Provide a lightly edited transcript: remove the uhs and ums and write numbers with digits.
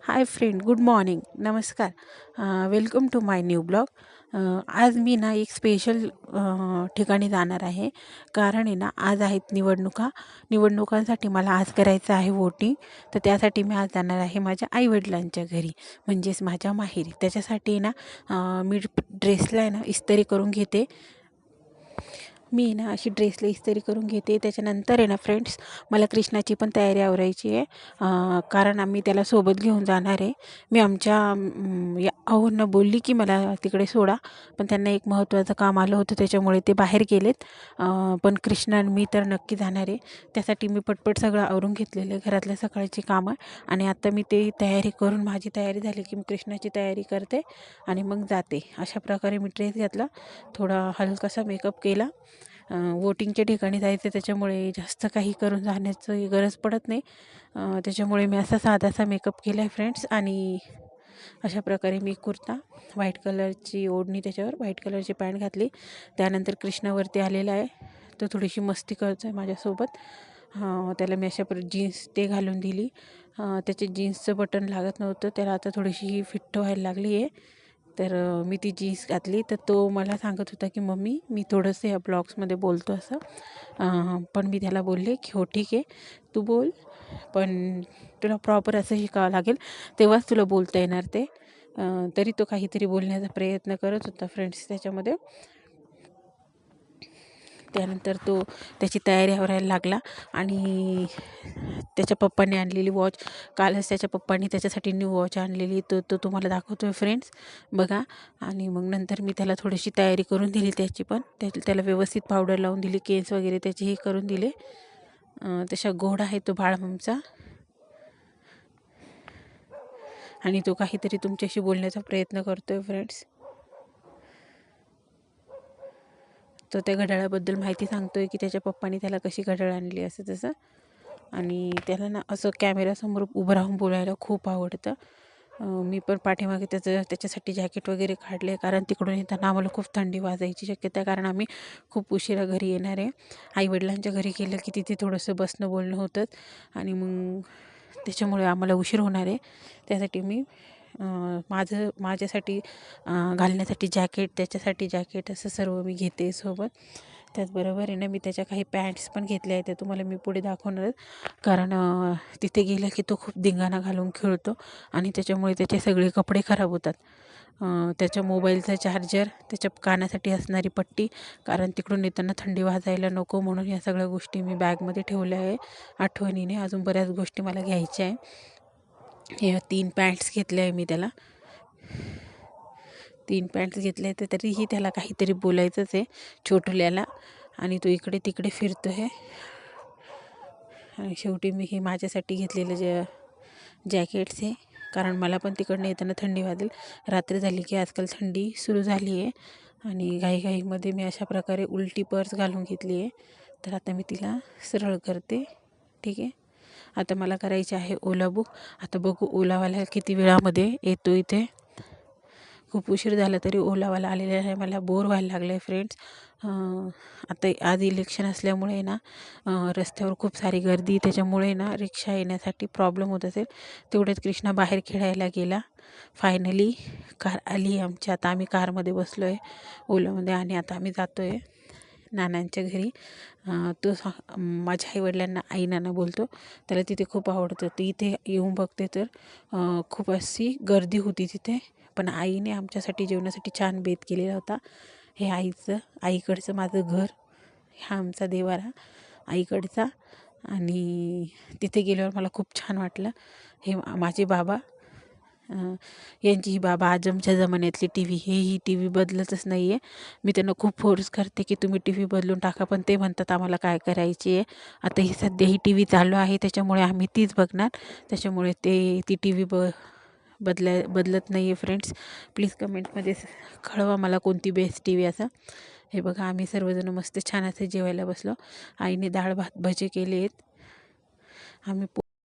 हाय friend, good morning, नमस्कार. Welcome to my new blog. आज मी ना एक स्पेशल ठिकाणी जाणार आहे. कारण आहे ना, आज आहेत निवडणुकांसाठी मला आज करायचं आहे वोटिंग. तर त्यासाठी मी आज जाणार आहे माझ्या आईवडिलांच्या घरी, म्हणजेच माझ्या माहेरी. त्याच्यासाठी ना मी ड्रेसला आहे ना इस्त्री करून घेते. मी ना अशी ड्रेसला इस्त्री करून घेते. त्याच्यानंतर आहे ना फ्रेंड्स, मला कृष्णाची पण तयारी आवरायची आहे. कारण आम्ही त्याला सोबत घेऊन जाणार आहे. मी आमच्या या भाऊंना बोलली की मला तिकडे सोडा, पण त्यांना एक महत्त्वाचं काम आलं होतं, त्याच्यामुळे ते बाहेर गेलेत. पण कृष्णा आणि मी तर नक्की जाणार आहे. त्यासाठी मी पटपट सगळं आवरून घेतलेलं आहे, घरातल्या सकाळची कामं. आणि आता मी ते तयारी करून, माझी तयारी झाली की मी कृष्णाची तयारी करते आणि मग जाते. अशा प्रकारे मी ड्रेस घेतला, थोडा हलकासा मेकअप केला. वोटिंगच्या ठिकाणी जायचं, त्याच्यामुळे जास्त काही करून जाण्याची गरज पडत नाही. त्याच्यामुळे मी असा साधासा मेकअप केला आहे फ्रेंड्स. आणि अशा प्रकारे मी कुर्ता, व्हाईट कलरची ओढणी, त्याच्यावर व्हाईट कलरची पॅन्ट घातली. त्यानंतर कृष्णावरती आलेला आहे, तो थोडीशी मस्ती करतो आहे माझ्यासोबत. त्याला मी अशा जीन्स ते घालून दिली. त्याचे जीन्सचं बटन लागत नव्हतं, त्याला आता थोडीशी फिट्ट व्हायला लागली आहे. तर मी ती जीन्स घातली, तर तो मला सांगत होता की मम्मी, मी थोडंसं या ब्लॉग्समध्ये बोलतो असं. पण मी त्याला बोलले की हो ठीक आहे, तू बोल, पण तुला प्रॉपर असं शिकावं लागेल, तेव्हाच तुला बोलता येणार ते. तरी तो काहीतरी बोलण्याचा प्रयत्न करत होता फ्रेंड्स त्याच्यामध्ये. त्यानंतर तो त्याची तयारी आवरायला लागला. आणि त्याच्या पप्पांनी आणलेली वॉच, कालच त्याच्या पप्पांनी त्याच्यासाठी न्यू वॉच आणलेली, तो तुम्हाला दाखवतो आहे फ्रेंड्स, बघा. आणि मग नंतर मी त्याला थोडीशी तयारी करून दिली त्याची पण, त्याला व्यवस्थित पावडर लावून दिली, केस वगैरे त्याचेही करून दिले. तशा गोड आहे तो बाळममचा. आणि तो काहीतरी तुमच्याशी बोलण्याचा प्रयत्न करतो आहे फ्रेंड्स. तो त्या घड्याळाबद्दल माहिती सांगतो आहे की त्याच्या पप्पांनी त्याला कशी घड्याळ आणली, असं तसं. आणि त्याला ना असं कॅमेरासमोर उभं राहून बोलायला खूप आवडतं. मी पण पाठीमागे त्याच्यासाठी जॅकेट वगैरे काढले, कारण तिकडून येताना आम्हाला खूप थंडी वाजायची शक्यता आहे, कारण आम्ही खूप उशिरा घरी येणार आहे. आईवडिलांच्या घरी गेलं की तिथे थोडंसं बसणं बोलणं होतं, आणि मग त्याच्यामुळे आम्हाला उशीर होणार आहे. त्यासाठी मी माझ्यासाठी घालण्यासाठी जॅकेट, त्याच्यासाठी जॅकेट, असं सर्व मी घेते सोबत. त्याचबरोबर आहे ना, मी त्याच्या काही पॅन्ट्स पण घेतल्या आहेत, त्या तुम्हाला मी पुढे दाखवणार. कारण तिथे गेलं की तो खूप धिंगाणा घालून खेळतो, आणि त्याच्यामुळे त्याचे सगळे कपडे खराब होतात. त्याच्या मोबाईलचा चार्जर, त्याच्या कानासाठी असणारी पट्टी, कारण तिकडून येताना थंडी वाजायला नको म्हणून या सगळ्या गोष्टी मी बॅगमध्ये ठेवल्या आहे आठवणीने. अजून बऱ्याच गोष्टी मला घ्यायच्या आहे. हे 3 पॅन्ट्स घेतले आहे मी त्याला, 3 पॅन्ट्स घेतले, तर तरीही त्याला काहीतरी बोलायचंच आहे छोटुल्याला, आणि तो इकडे तिकडे फिरतो आहे. आणि शेवटी मी हे माझ्यासाठी घेतलेलं जॅकेट्स आहे, कारण मला पण तिकडनं येताना थंडी वाजेल. रात्र झाली की आजकाल थंडी सुरू झाली आहे. आणि घाईघाईमध्ये मी अशा प्रकारे उलटी पर्स घालून घेतली आहे. तर आता मी तिला सरळ करते, ठीक आहे. आता मला करायचे आहे ओला बुक. आता बघू ओलावाला किती वेळामध्ये येतो इथे. खूप उशीर झाला तरी ओलावाला आलेला आहे. मला बोर व्हायला लागलं आहे फ्रेंड्स. आता आज इलेक्शन असल्यामुळे ना रस्त्यावर खूप सारी गर्दी, त्याच्यामुळे ना रिक्षा येण्यासाठी प्रॉब्लेम होत असेल. तेवढ्यात कृष्णा बाहेर खेळायला गेला. फायनली कार आली आमची. आता आम्ही कारमध्ये बसलो आहे ओलामध्ये, आणि आता आम्ही जातो आहे नानांच्या घरी. तो माझ्या आईवडिलांना आई नाना बोलतो, त्याला तिथे खूप आवडतं. तर इथे येऊन बघते तर खूप अशी गर्दी होती तिथे, पण आईने आमच्यासाठी जेवणासाठी छान बेत केलेला होता. हे आईकडचं माझं घर, हा आमचा देवारा आईकडचा. आणि तिथे गेल्यावर मला खूप छान वाटलं. हे माझे बाबा, यांची ही बाबा आजमच्या जमान्यातली टी व्ही, ही टी व्ही बदलतच नाही आहे. मी त्यांना खूप फोर्स करते की तुम्ही टी व्ही बदलून टाका, पण ते म्हणतात आम्हाला काय करायची आहे. आता ही सध्या ही टी व्ही चालू आहे, त्याच्यामुळे आम्ही तीच बघणार. त्याच्यामुळे ती टी व्ही बदलत नाही आहे फ्रेंड्स. प्लीज कमेंटमध्ये कळवा मला कोणती बेस्ट टी व्ही असं. हे बघा, आम्ही सर्वजण मस्त छान असे जेवायला बसलो. आईने डाळ भात भजे केले आहेत. आम्ही